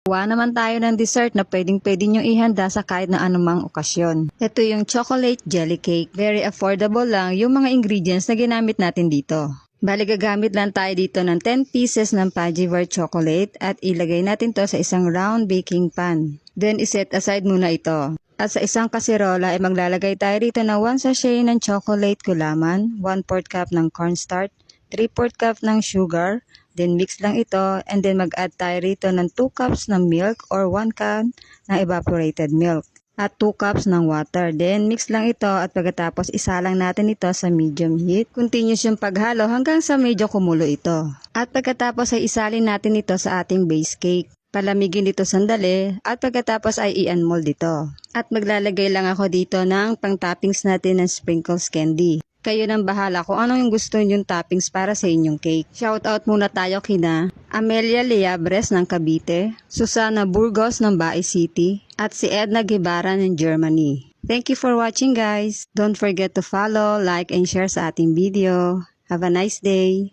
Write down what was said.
Kuha naman tayo ng dessert na pwedeng-pwede nyo ihanda sa kahit na anumang okasyon. Ito yung chocolate jelly cake. Very affordable lang yung mga ingredients na ginamit natin dito. Bali gagamit lang tayo dito ng 10 pieces ng Pajivar chocolate at ilagay natin to sa isang round baking pan. Then iset aside muna ito. At sa isang kaserola ay maglalagay tayo dito na 1 sachet ng chocolate gulaman, 1/4 cup ng cornstarch, 3/4 cup ng sugar, then mix lang ito and then mag-add tayo rito ng 2 cups ng milk or 1 can ng evaporated milk at 2 cups ng water. Then mix lang ito at pagkatapos isalang natin ito sa medium heat. Continuous yung paghalo hanggang sa medyo kumulo ito. At pagkatapos ay isalin natin ito sa ating base cake. Palamigin dito sandali at pagkatapos ay i-unmold dito. At maglalagay lang ako dito ng pang-toppings natin ng sprinkles candy. Kayo nang bahala kung ano yung gusto nyong toppings para sa inyong cake. Shoutout muna tayo kina Amelia Liabres ng Cavite, Susana Burgos ng Bae City, at si Edna Guevara ng Germany. Thank you for watching guys. Don't forget to follow, like, and share sa ating video. Have a nice day.